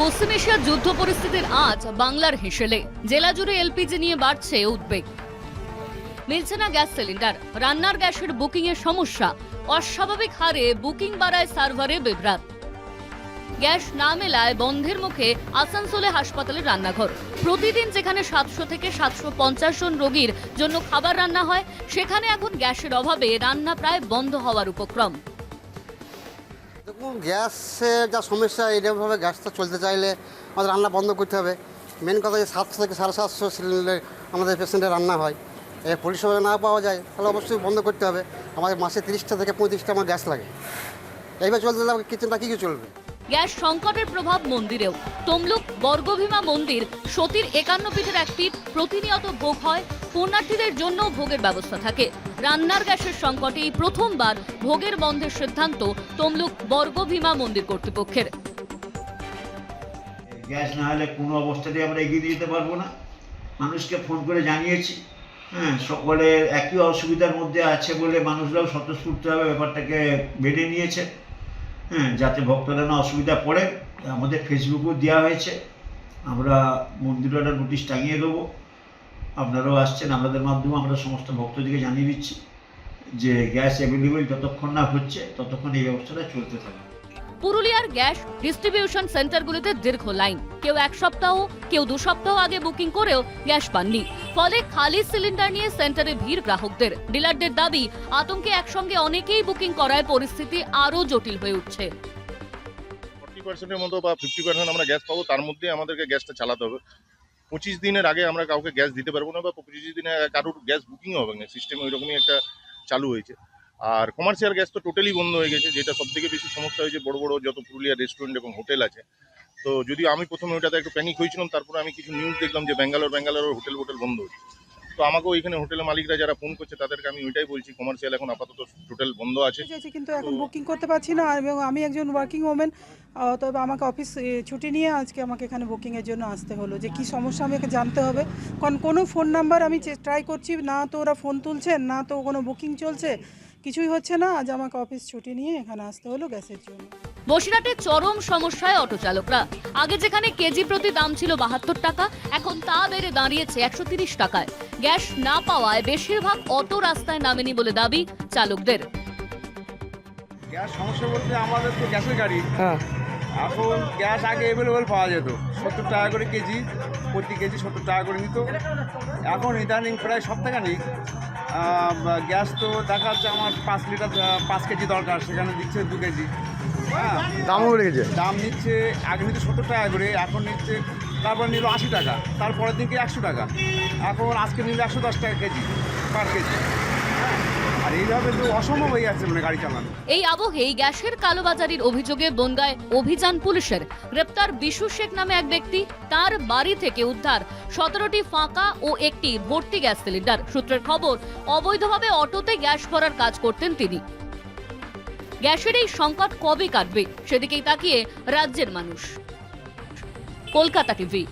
পশ্চিম এশিয়ার যুদ্ধ পরিস্থিতির আজ বাংলার হেসেলে জেলা জুড়ে এলপিজি নিয়ে বাড়ছে উদ্বেগ। মিলছে না গ্যাস সিলিন্ডার, রান্নার গ্যাসের বুকিং এর সমস্যা, অস্বাভাবিক হারে বুকিং বাড়ায় সার্ভারে বিভ্রাট। গ্যাস না মেলায় বন্ধের মুখে আসানসোলে হাসপাতালের রান্নাঘর। প্রতিদিন যেখানে 700 থেকে 750 জন রোগীর জন্য খাবার রান্না হয়, সেখানে এখন গ্যাসের অভাবে রান্না প্রায় বন্ধ হওয়ার উপক্রম। দেখুন, গ্যাসের যা সমস্যা, এইরকমভাবে গ্যাসটা চলতে চাইলে আমাদের রান্না বন্ধ করতে হবে। মেন কথা যে 700 থেকে 750 সিলিন্ডার আমাদের পেশেন্টের রান্না হয়, পরিষেবা না পাওয়া যায় তাহলে অবশ্যই বন্ধ করতে হবে। আমাদের মাসে 30টা থেকে 35টা আমার গ্যাস লাগে। এইভাবে চলতে গেলে কিচেনটা কী চলবে? গ্যাস সংকটের প্রভাব মন্দিরেও। তমলুক বর্গভীমা মন্দির সতীর 51 পীঠের এক পীঠ, প্রতিনিয়ত ভোগ হয়। পুণ্যার্থীদের জন্য ভোগের ব্যবস্থা থাকে। রান্নার গ্যাসের সংকটেই প্রথমবার ভোগের বন্ধের সিদ্ধান্ত তমলুক বর্গভীমা মন্দির কর্তৃপক্ষের। গ্যাস না হলে কোনো অবস্থাতেই আমরা এগিয়ে যেতে পারবো না। মানুষকে ফোন করে জানিয়েছি, সকলের একই অসুবিধার মধ্যে আছে বলে মানুষরাও স্বতঃস্ফূর্তভাবে ব্যাপারটাকে মেনে নিয়েছে, যাতে ভক্তরা না অসুবিধা পড়ে। আমাদের ফেসবুকেও দেওয়া হয়েছে, আমরা মন্দিরে একটা নোটিশ টাঙিয়ে দেবো। আপনারাও আসছেন, আমাদের মাধ্যমে আমরা সমস্ত ভক্তদেরকে জানিয়ে দিচ্ছি যে গ্যাস অ্যাভেলেবেল যতক্ষণ না হচ্ছে ততক্ষণ এই ব্যবস্থাটা চলতে থাকে। পুরুলিয়ার গ্যাস ডিস্ট্রিবিউশন সেন্টারগুলিতে দীর্ঘ লাইন। কেউ 1 সপ্তাহ, কেউ 2 সপ্তাহ আগে বুকিং করেও গ্যাস পাননি। ফলে খালি সিলিন্ডার নিয়ে সেন্টারে ভিড় গ্রাহকদের। ডিলারদের দাবি, আতঙ্কে একসঙ্গে অনেকেই বুকিং করায় পরিস্থিতি আরও জটিল হয়ে উঠছে। 40% মতো বা 50% আমরা গ্যাস পাবো, তার মধ্যে আমাদেরকে গ্যাসটা চালাতে হবে। 25 দিনের আগে আমরা কাউকে গ্যাস দিতে পারবো না, বা 25 দিনে কারোর গ্যাস বুকিংও হবে না। সিস্টেম ওইরকমই একটা চালু হয়েছে। আর কমার্শিয়াল গ্যাস তো টোটালি বন্ধ হয়ে গেছে, যেটা সবথেকে বেশি সমস্যা হয়েছে বড় বড় যত পুরুলিয়া রেস্টুরেন্ট এবং হোটেল আছে। তো যদিও আমি প্রথমে ওটাতে একটু প্যানিক হয়েছিলাম, তারপরে আমি কিছু নিউজ দেখলাম যে ব্যাঙ্গালোর হোটেল বন্ধ হচ্ছে। তো আমাকেও এখানে হোটেলের মালিকরা যারা ফোন করছে তাদেরকে আমি ওইটাই বলছি, কমার্শিয়াল এখন আপাতত টোটাল বন্ধ আছে। কিন্তু এখন বুকিং করতে পারছি না, এবং আমি একজন ওয়ার্কিং ওমেন। তবে আমাকে অফিস ছুটি নিয়ে আজকে আমাকে এখানে বুকিংয়ের জন্য আসতে হলো। যে কি সমস্যা আমাকে জানতে হবে, কারণ কোনো ফোন নাম্বার আমি ট্রাই করছি না, তো ওরা ফোন তুলছেন না, তো কোনো বুকিং চলছে, কিছুই হচ্ছে না। আজ আমাকে অফিস ছুটি নিয়ে এখানে আসতে হলো গ্যাসের জন্য। বসিরহাটে চরম সমস্যায় অটো চালকরা। আগে যেখানে কেজি প্রতি দাম ছিল 72 টাকা, এখন তা বেড়ে দাঁড়িয়েছে 130 টাকায়। গ্যাস না পাওয়ায় বেশিরভাগ অটো রাস্তায় নামেনি বলে দাবি চালকদের। গ্যাস সমস্যা বলতে আমাদের তো গ্যাসের গাড়ি, এখন গ্যাস আগে অ্যাভেলেবেল পাওয়া যেত 70 টাকা করে কেজি, প্রতি কেজি 70 টাকা করে নিত। এখন ইদানিং প্রায় সপ্তাহখানেক গ্যাস তো দেখা যাচ্ছে আমার 5 কেজি দরকার, সেখানে দিচ্ছে 2 কেজি। দামও বেড়ে গেছে, দাম নিচ্ছে, আগে নিচ্ছে 70 টাকা করে, এখন নিচ্ছে, তারপর নিল 80 টাকা, তারপরের দিনকে 100 টাকা, এখন আজকে নিল 110 টাকা কেজি পার কেজি। আর এইভাবে তো অসম্ভব হয়ে যাচ্ছে মানে গাড়ি চালানো। এই আবহেই গ্যাসের কালোবাজারির অভিযোগে বনগাঁয় অভিযান পুলিশের। গ্রেপ্তার বিশু শেখ নামে এক ব্যক্তি। তার বাড়ি থেকে উদ্ধার 17টি ফাঁকা ও একটি ভর্তি গ্যাস সিলিন্ডার। সূত্রের খবর, অবৈধভাবে অটোতে গ্যাস ভরার কাজ করতেন তিনি। গ্যাসের এই সংকট কবে কাটবে, সেদিকেই তাকিয়ে রাজ্যের মানুষ। কলকাতা টিভি।